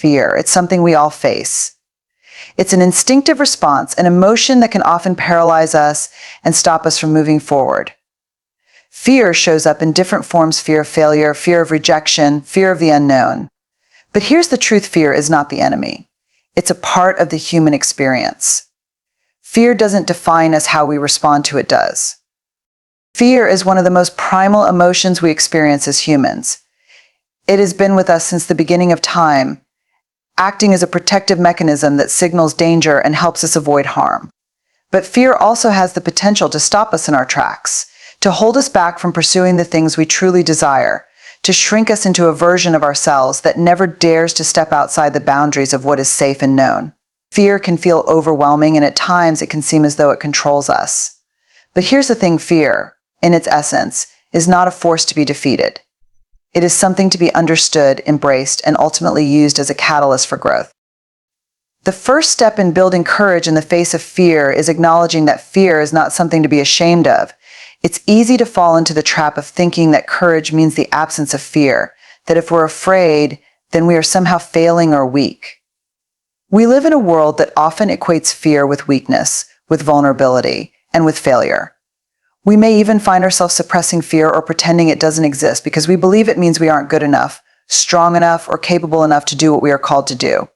fear. It's something we all face. It's an instinctive response, an emotion that can often paralyze us and stop us from moving forward. Fear shows up in different forms: fear of failure, fear of rejection, fear of the unknown. But here's the truth: fear is not the enemy. It's a part of the human experience. Fear doesn't define us; how we respond to it does. Fear is one of the most primal emotions we experience as humans. It has been with us since the beginning of time, acting as a protective mechanism that signals danger and helps us avoid harm. But fear also has the potential to stop us in our tracks, to hold us back from pursuing the things we truly desire, to shrink us into a version of ourselves that never dares to step outside the boundaries of what is safe and known. Fear can feel overwhelming, and at times it can seem as though it controls us. But here's the thing: fear, in its essence, is not a force to be defeated. It is something to be understood, embraced, and ultimately used as a catalyst for growth. The first step in building courage in the face of fear is acknowledging that fear is not something to be ashamed of. It's easy to fall into the trap of thinking that courage means the absence of fear, that if we're afraid, then we are somehow failing or weak. We live in a world that often equates fear with weakness, with vulnerability, and with failure. We may even find ourselves suppressing fear or pretending it doesn't exist because we believe it means we aren't good enough, strong enough, or capable enough to do what we are called to do.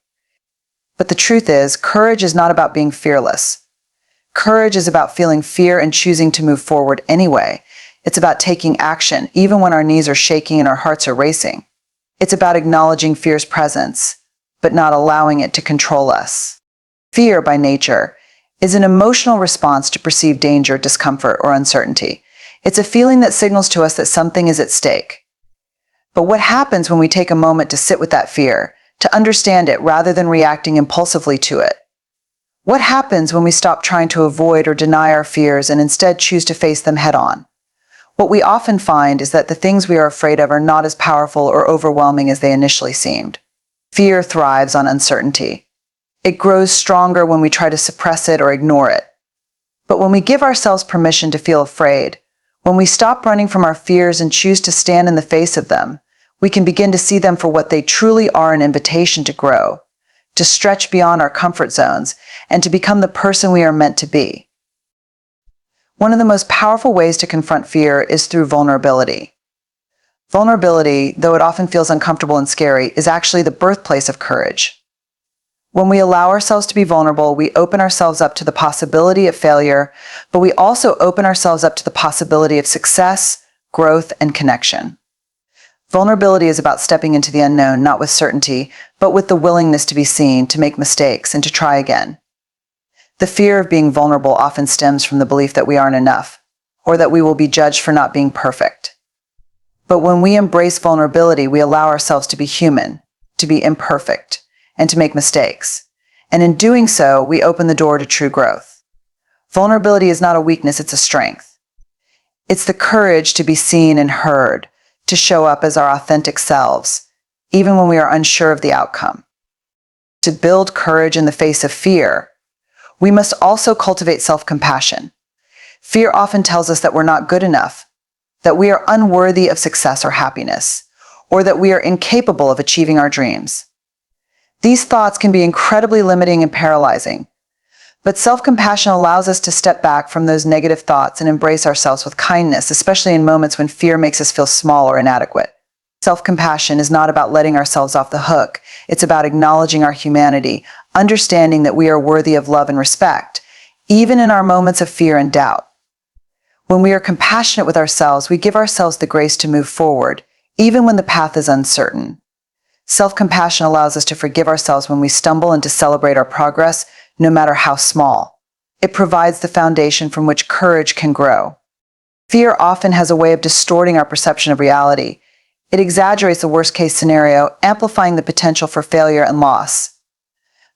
But the truth is, courage is not about being fearless. Courage is about feeling fear and choosing to move forward anyway. It's about taking action, even when our knees are shaking and our hearts are racing. It's about acknowledging fear's presence, but not allowing it to control us. Fear, by nature, is an emotional response to perceived danger, discomfort, or uncertainty. It's a feeling that signals to us that something is at stake. But what happens when we take a moment to sit with that fear, to understand it rather than reacting impulsively to it? What happens when we stop trying to avoid or deny our fears and instead choose to face them head-on? What we often find is that the things we are afraid of are not as powerful or overwhelming as they initially seemed. Fear thrives on uncertainty. It grows stronger when we try to suppress it or ignore it. But when we give ourselves permission to feel afraid, when we stop running from our fears and choose to stand in the face of them, we can begin to see them for what they truly are: an invitation to grow, to stretch beyond our comfort zones, and to become the person we are meant to be. One of the most powerful ways to confront fear is through vulnerability. Vulnerability, though it often feels uncomfortable and scary, is actually the birthplace of courage. When we allow ourselves to be vulnerable, we open ourselves up to the possibility of failure, but we also open ourselves up to the possibility of success, growth, and connection. Vulnerability is about stepping into the unknown, not with certainty, but with the willingness to be seen, to make mistakes, and to try again. The fear of being vulnerable often stems from the belief that we aren't enough, or that we will be judged for not being perfect. But when we embrace vulnerability, we allow ourselves to be human, to be imperfect, and to make mistakes. And in doing so, we open the door to true growth. Vulnerability is not a weakness, it's a strength. It's the courage to be seen and heard, to show up as our authentic selves, even when we are unsure of the outcome. To build courage in the face of fear, we must also cultivate self-compassion. Fear often tells us that we're not good enough, that we are unworthy of success or happiness, or that we are incapable of achieving our dreams. These thoughts can be incredibly limiting and paralyzing, but self-compassion allows us to step back from those negative thoughts and embrace ourselves with kindness, especially in moments when fear makes us feel small or inadequate. Self-compassion is not about letting ourselves off the hook. It's about acknowledging our humanity, understanding that we are worthy of love and respect, even in our moments of fear and doubt. When we are compassionate with ourselves, we give ourselves the grace to move forward, even when the path is uncertain. Self-compassion allows us to forgive ourselves when we stumble and to celebrate our progress, no matter how small. It provides the foundation from which courage can grow. Fear often has a way of distorting our perception of reality. It exaggerates the worst-case scenario, amplifying the potential for failure and loss.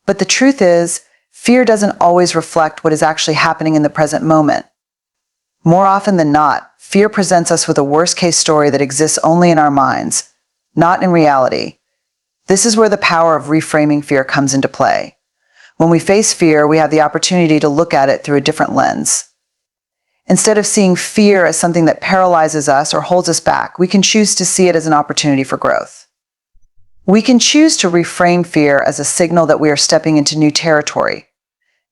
But the truth is, fear doesn't always reflect what is actually happening in the present moment. More often than not, fear presents us with a worst-case story that exists only in our minds, not in reality. This is where the power of reframing fear comes into play. When we face fear, we have the opportunity to look at it through a different lens. Instead of seeing fear as something that paralyzes us or holds us back, we can choose to see it as an opportunity for growth. We can choose to reframe fear as a signal that we are stepping into new territory,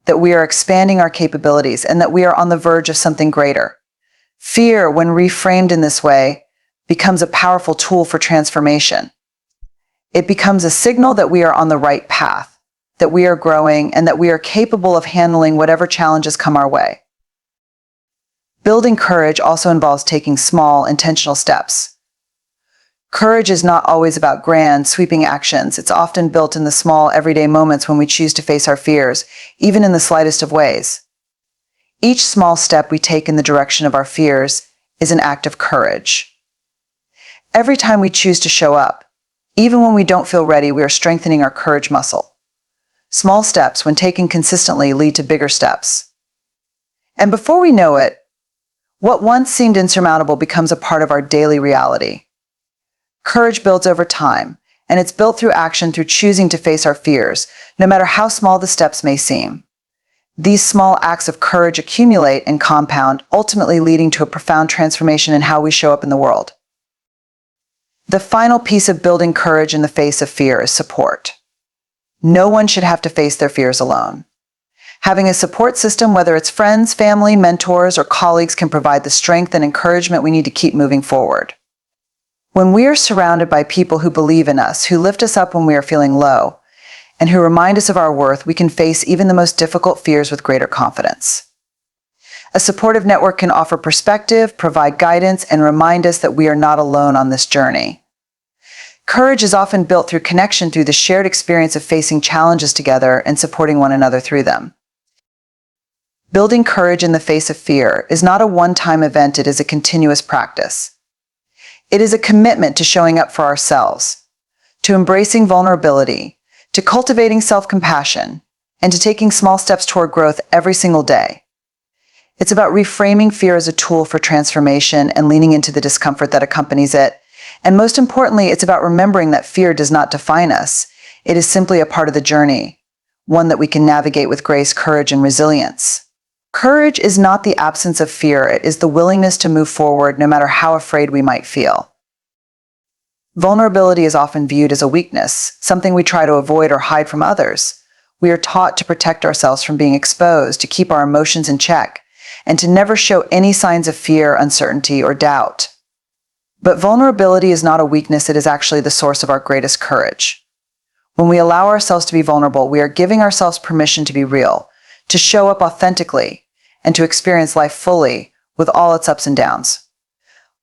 that we are expanding our capabilities, and that we are on the verge of something greater. Fear, when reframed in this way, becomes a powerful tool for transformation. It becomes a signal that we are on the right path, that we are growing, and that we are capable of handling whatever challenges come our way. Building courage also involves taking small, intentional steps. Courage is not always about grand, sweeping actions. It's often built in the small, everyday moments when we choose to face our fears, even in the slightest of ways. Each small step we take in the direction of our fears is an act of courage. Every time we choose to show up, even when we don't feel ready, we are strengthening our courage muscle. Small steps, when taken consistently, lead to bigger steps. And before we know it, what once seemed insurmountable becomes a part of our daily reality. Courage builds over time, and it's built through action, through choosing to face our fears, no matter how small the steps may seem. These small acts of courage accumulate and compound, ultimately leading to a profound transformation in how we show up in the world. The final piece of building courage in the face of fear is support. No one should have to face their fears alone. Having a support system, whether it's friends, family, mentors, or colleagues, can provide the strength and encouragement we need to keep moving forward. When we are surrounded by people who believe in us, who lift us up when we are feeling low, and who remind us of our worth, we can face even the most difficult fears with greater confidence. A supportive network can offer perspective, provide guidance, and remind us that we are not alone on this journey. Courage is often built through connection, through the shared experience of facing challenges together and supporting one another through them. Building courage in the face of fear is not a one-time event, it is a continuous practice. It is a commitment to showing up for ourselves, to embracing vulnerability, to cultivating self-compassion, and to taking small steps toward growth every single day. It's about reframing fear as a tool for transformation and leaning into the discomfort that accompanies it. And most importantly, it's about remembering that fear does not define us. It is simply a part of the journey, one that we can navigate with grace, courage, and resilience. Courage is not the absence of fear, it is the willingness to move forward no matter how afraid we might feel. Vulnerability is often viewed as a weakness, something we try to avoid or hide from others. We are taught to protect ourselves from being exposed, to keep our emotions in check, and to never show any signs of fear, uncertainty, or doubt. But vulnerability is not a weakness, it is actually the source of our greatest courage. When we allow ourselves to be vulnerable, we are giving ourselves permission to be real, to show up authentically, and to experience life fully with all its ups and downs.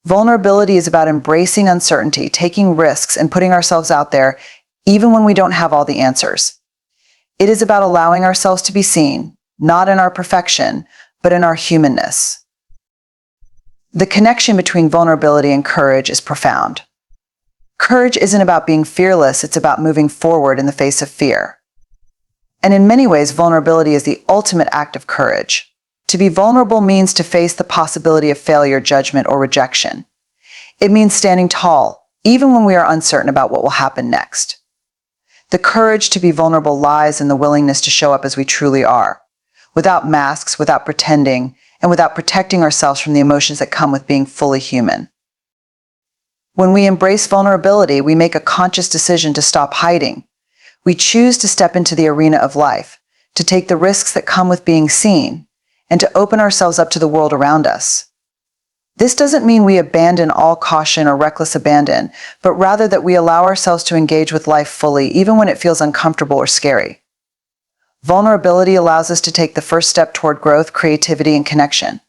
Vulnerability is about embracing uncertainty, taking risks, and putting ourselves out there even when we don't have all the answers. It is about allowing ourselves to be seen, not in our perfection, but in our humanness. The connection between vulnerability and courage is profound. Courage isn't about being fearless, it's about moving forward in the face of fear. And in many ways, vulnerability is the ultimate act of courage. To be vulnerable means to face the possibility of failure, judgment, or rejection. It means standing tall, even when we are uncertain about what will happen next. The courage to be vulnerable lies in the willingness to show up as we truly are, without masks, without pretending, and without protecting ourselves from the emotions that come with being fully human. When we embrace vulnerability, we make a conscious decision to stop hiding. We choose to step into the arena of life, to take the risks that come with being seen, and to open ourselves up to the world around us. This doesn't mean we abandon all caution or reckless abandon, but rather that we allow ourselves to engage with life fully, even when it feels uncomfortable or scary. Vulnerability allows us to take the first step toward growth, creativity, and connection.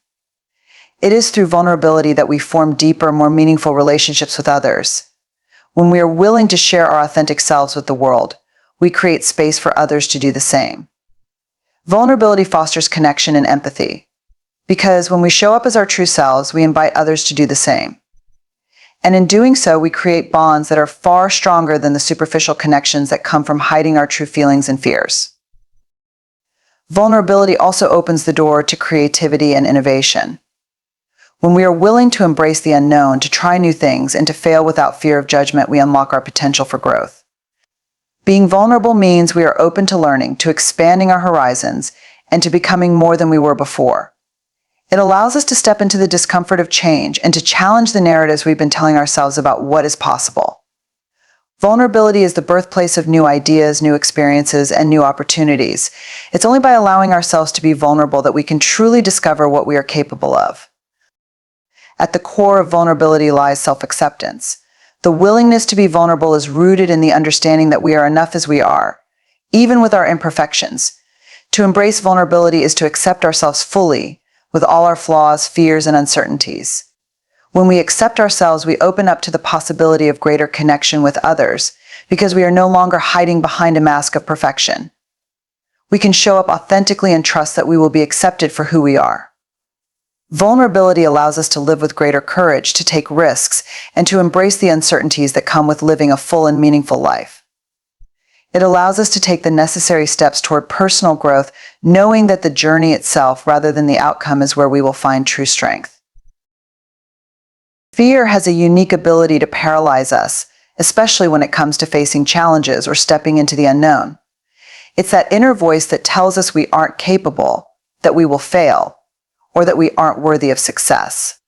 It is through vulnerability that we form deeper, more meaningful relationships with others. When we are willing to share our authentic selves with the world, we create space for others to do the same. Vulnerability fosters connection and empathy, because when we show up as our true selves, we invite others to do the same. And in doing so, we create bonds that are far stronger than the superficial connections that come from hiding our true feelings and fears. Vulnerability also opens the door to creativity and innovation. When we are willing to embrace the unknown, to try new things, and to fail without fear of judgment, we unlock our potential for growth. Being vulnerable means we are open to learning, to expanding our horizons, and to becoming more than we were before. It allows us to step into the discomfort of change and to challenge the narratives we've been telling ourselves about what is possible. Vulnerability is the birthplace of new ideas, new experiences, and new opportunities. It's only by allowing ourselves to be vulnerable that we can truly discover what we are capable of. At the core of vulnerability lies self-acceptance. The willingness to be vulnerable is rooted in the understanding that we are enough as we are, even with our imperfections. To embrace vulnerability is to accept ourselves fully, with all our flaws, fears, and uncertainties. When we accept ourselves, we open up to the possibility of greater connection with others, because we are no longer hiding behind a mask of perfection. We can show up authentically and trust that we will be accepted for who we are. Vulnerability allows us to live with greater courage, to take risks, and to embrace the uncertainties that come with living a full and meaningful life. It allows us to take the necessary steps toward personal growth, knowing that the journey itself, rather than the outcome, is where we will find true strength. Fear has a unique ability to paralyze us, especially when it comes to facing challenges or stepping into the unknown. It's that inner voice that tells us we aren't capable, that we will fail, or that we aren't worthy of success.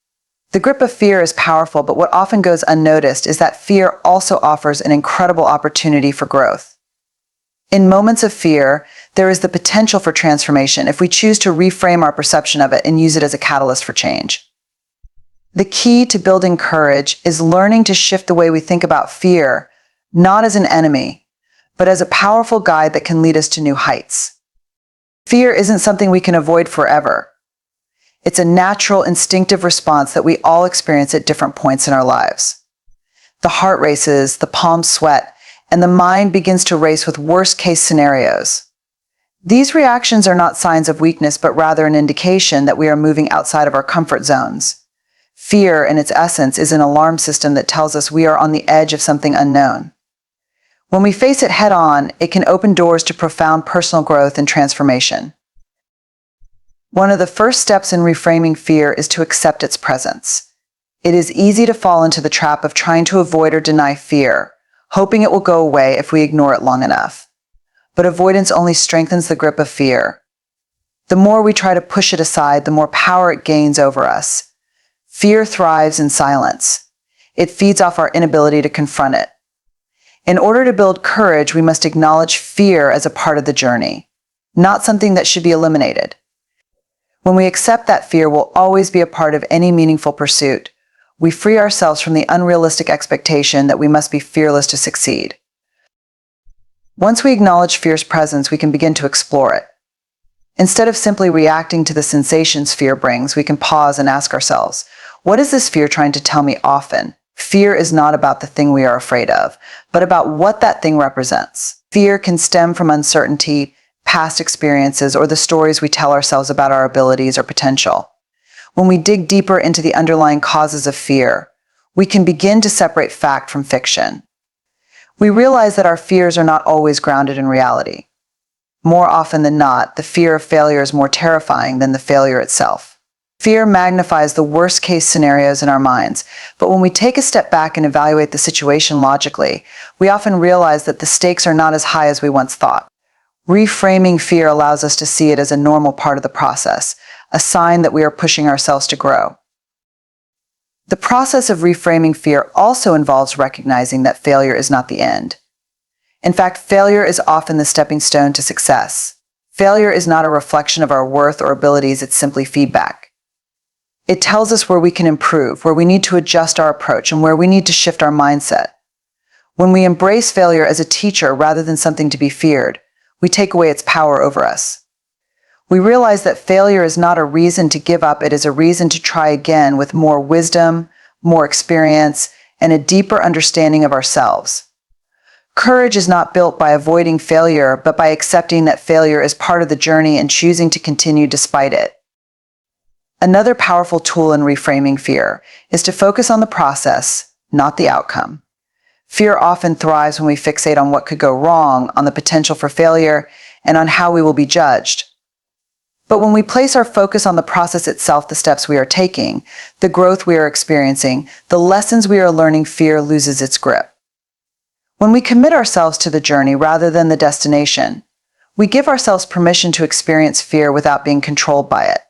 The grip of fear is powerful, but what often goes unnoticed is that fear also offers an incredible opportunity for growth. In moments of fear, there is the potential for transformation if we choose to reframe our perception of it and use it as a catalyst for change. The key to building courage is learning to shift the way we think about fear, not as an enemy, but as a powerful guide that can lead us to new heights. Fear isn't something we can avoid forever. It's a natural, instinctive response that we all experience at different points in our lives. The heart races, the palms sweat, and the mind begins to race with worst-case scenarios. These reactions are not signs of weakness, but rather an indication that we are moving outside of our comfort zones. Fear, in its essence, is an alarm system that tells us we are on the edge of something unknown. When we face it head-on, it can open doors to profound personal growth and transformation. One of the first steps in reframing fear is to accept its presence. It is easy to fall into the trap of trying to avoid or deny fear, hoping it will go away if we ignore it long enough. But avoidance only strengthens the grip of fear. The more we try to push it aside, the more power it gains over us. Fear thrives in silence. It feeds off our inability to confront it. In order to build courage, we must acknowledge fear as a part of the journey, not something that should be eliminated. When we accept that fear will always be a part of any meaningful pursuit, we free ourselves from the unrealistic expectation that we must be fearless to succeed. Once we acknowledge fear's presence, we can begin to explore it. Instead of simply reacting to the sensations fear brings, we can pause and ask ourselves, what is this fear trying to tell me often? Fear is not about the thing we are afraid of, but about what that thing represents. Fear can stem from uncertainty, past experiences, or the stories we tell ourselves about our abilities or potential. When we dig deeper into the underlying causes of fear, we can begin to separate fact from fiction. We realize that our fears are not always grounded in reality. More often than not, the fear of failure is more terrifying than the failure itself. Fear magnifies the worst-case scenarios in our minds, but when we take a step back and evaluate the situation logically, we often realize that the stakes are not as high as we once thought. Reframing fear allows us to see it as a normal part of the process, a sign that we are pushing ourselves to grow. The process of reframing fear also involves recognizing that failure is not the end. In fact, failure is often the stepping stone to success. Failure is not a reflection of our worth or abilities, it's simply feedback. It tells us where we can improve, where we need to adjust our approach, and where we need to shift our mindset. When we embrace failure as a teacher rather than something to be feared, we take away its power over us. We realize that failure is not a reason to give up, it is a reason to try again with more wisdom, more experience, and a deeper understanding of ourselves. Courage is not built by avoiding failure, but by accepting that failure is part of the journey and choosing to continue despite it. Another powerful tool in reframing fear is to focus on the process, not the outcome. Fear often thrives when we fixate on what could go wrong, on the potential for failure, and on how we will be judged. But when we place our focus on the process itself, the steps we are taking, the growth we are experiencing, the lessons we are learning, fear loses its grip. When we commit ourselves to the journey rather than the destination, we give ourselves permission to experience fear without being controlled by it.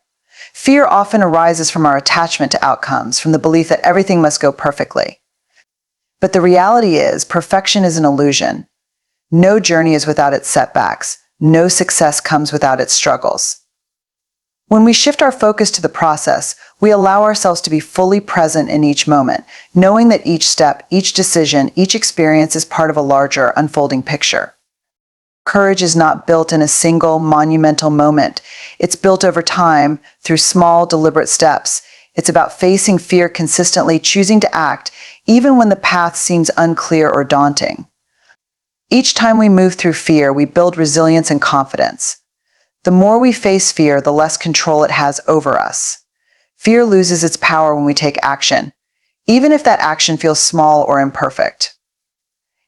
Fear often arises from our attachment to outcomes, from the belief that everything must go perfectly. But the reality is, perfection is an illusion. No journey is without its setbacks. No success comes without its struggles. When we shift our focus to the process, we allow ourselves to be fully present in each moment, knowing that each step, each decision, each experience is part of a larger, unfolding picture. Courage is not built in a single, monumental moment. It's built over time, through small, deliberate steps. It's about facing fear consistently, choosing to act, even when the path seems unclear or daunting. Each time we move through fear, we build resilience and confidence. The more we face fear, the less control it has over us. Fear loses its power when we take action, even if that action feels small or imperfect.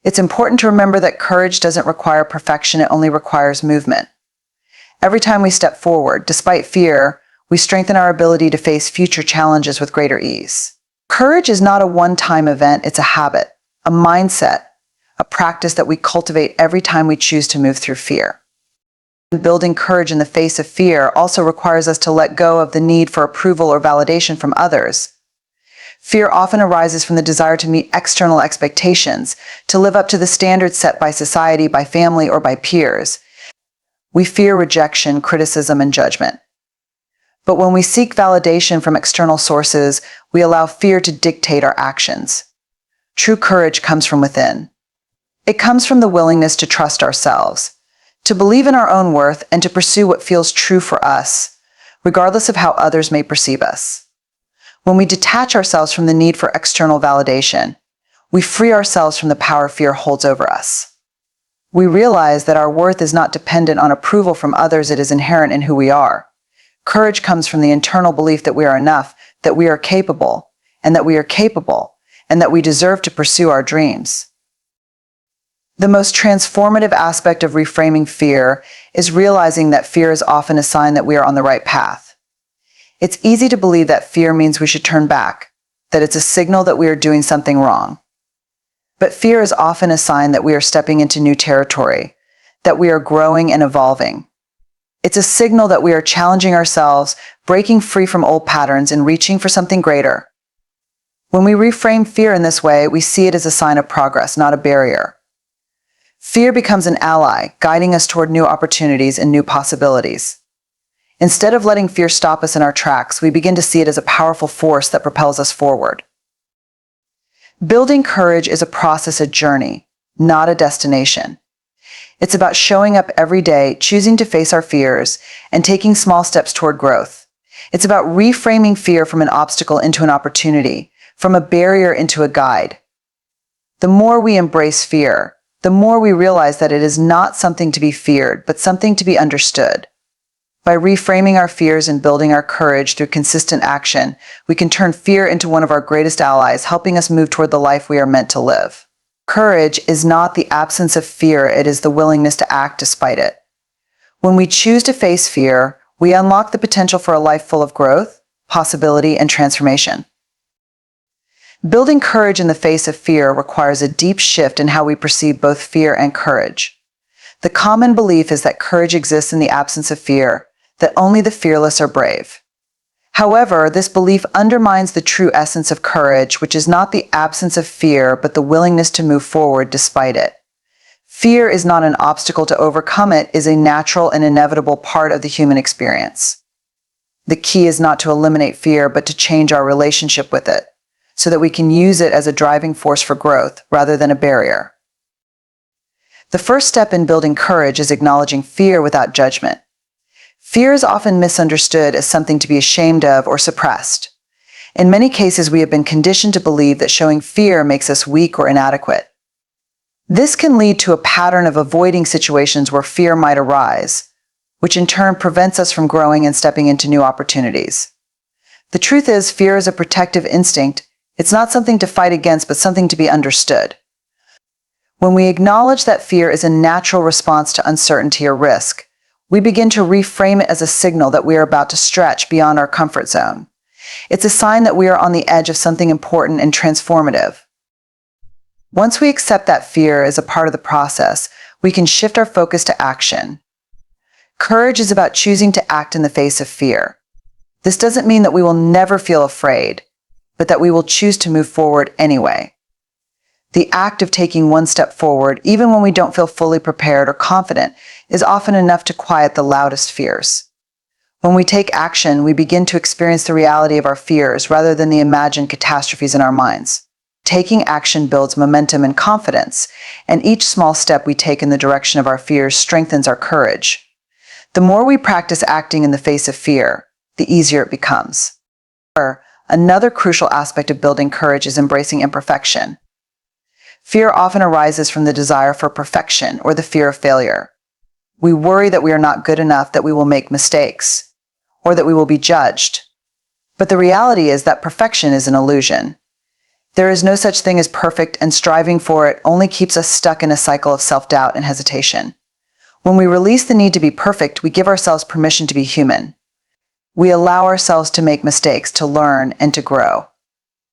It's important to remember that courage doesn't require perfection, it only requires movement. Every time we step forward, despite fear, we strengthen our ability to face future challenges with greater ease. Courage is not a one-time event, it's a habit, a mindset, a practice that we cultivate every time we choose to move through fear. Building courage in the face of fear also requires us to let go of the need for approval or validation from others. Fear often arises from the desire to meet external expectations, to live up to the standards set by society, by family, or by peers. We fear rejection, criticism, and judgment. But when we seek validation from external sources, we allow fear to dictate our actions. True courage comes from within. It comes from the willingness to trust ourselves, to believe in our own worth, and to pursue what feels true for us, regardless of how others may perceive us. When we detach ourselves from the need for external validation, we free ourselves from the power fear holds over us. We realize that our worth is not dependent on approval from others, it is inherent in who we are. Courage comes from the internal belief that we are enough, that we are capable, and that we we deserve to pursue our dreams. The most transformative aspect of reframing fear is realizing that fear is often a sign that we are on the right path. It's easy to believe that fear means we should turn back, that it's a signal that we are doing something wrong. But fear is often a sign that we are stepping into new territory, that we are growing and evolving. It's a signal that we are challenging ourselves, breaking free from old patterns, and reaching for something greater. When we reframe fear in this way, we see it as a sign of progress, not a barrier. Fear becomes an ally, guiding us toward new opportunities and new possibilities. Instead of letting fear stop us in our tracks, we begin to see it as a powerful force that propels us forward. Building courage is a process, a journey, not a destination. It's about showing up every day, choosing to face our fears, and taking small steps toward growth. It's about reframing fear from an obstacle into an opportunity, from a barrier into a guide. The more we embrace fear, the more we realize that it is not something to be feared, but something to be understood. By reframing our fears and building our courage through consistent action, we can turn fear into one of our greatest allies, helping us move toward the life we are meant to live. Courage is not the absence of fear, it is the willingness to act despite it. When we choose to face fear, we unlock the potential for a life full of growth, possibility, and transformation. Building courage in the face of fear requires a deep shift in how we perceive both fear and courage. The common belief is that courage exists in the absence of fear, that only the fearless are brave. However, this belief undermines the true essence of courage, which is not the absence of fear, but the willingness to move forward despite it. Fear is not an obstacle to overcome, it is a natural and inevitable part of the human experience. The key is not to eliminate fear, but to change our relationship with it, so that we can use it as a driving force for growth rather than a barrier. The first step in building courage is acknowledging fear without judgment. Fear is often misunderstood as something to be ashamed of or suppressed. In many cases, we have been conditioned to believe that showing fear makes us weak or inadequate. This can lead to a pattern of avoiding situations where fear might arise, which in turn prevents us from growing and stepping into new opportunities. The truth is, fear is a protective instinct. It's not something to fight against, but something to be understood. When we acknowledge that fear is a natural response to uncertainty or risk, we begin to reframe it as a signal that we are about to stretch beyond our comfort zone. It's a sign that we are on the edge of something important and transformative. Once we accept that fear is a part of the process, we can shift our focus to action. Courage is about choosing to act in the face of fear. This doesn't mean that we will never feel afraid, but that we will choose to move forward anyway. The act of taking one step forward, even when we don't feel fully prepared or confident, is often enough to quiet the loudest fears. When we take action, we begin to experience the reality of our fears rather than the imagined catastrophes in our minds. Taking action builds momentum and confidence, and each small step we take in the direction of our fears strengthens our courage. The more we practice acting in the face of fear, the easier it becomes. Another crucial aspect of building courage is embracing imperfection. Fear often arises from the desire for perfection or the fear of failure. We worry that we are not good enough, that we will make mistakes, or that we will be judged. But the reality is that perfection is an illusion. There is no such thing as perfect, and striving for it only keeps us stuck in a cycle of self-doubt and hesitation. When we release the need to be perfect, we give ourselves permission to be human. We allow ourselves to make mistakes, to learn, and to grow.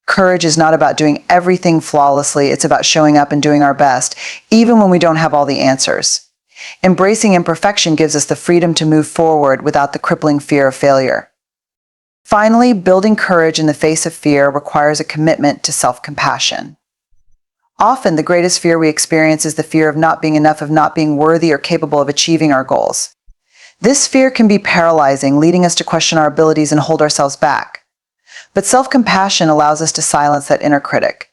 Courage is not about doing everything flawlessly, it's about showing up and doing our best, even when we don't have all the answers. Embracing imperfection gives us the freedom to move forward without the crippling fear of failure. Finally, building courage in the face of fear requires a commitment to self-compassion. Often, the greatest fear we experience is the fear of not being enough, of not being worthy or capable of achieving our goals. This fear can be paralyzing, leading us to question our abilities and hold ourselves back. But self-compassion allows us to silence that inner critic.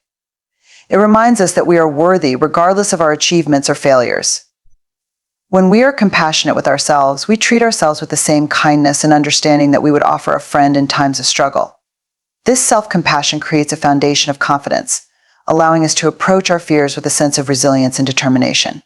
It reminds us that we are worthy regardless of our achievements or failures. When we are compassionate with ourselves, we treat ourselves with the same kindness and understanding that we would offer a friend in times of struggle. This self-compassion creates a foundation of confidence, allowing us to approach our fears with a sense of resilience and determination.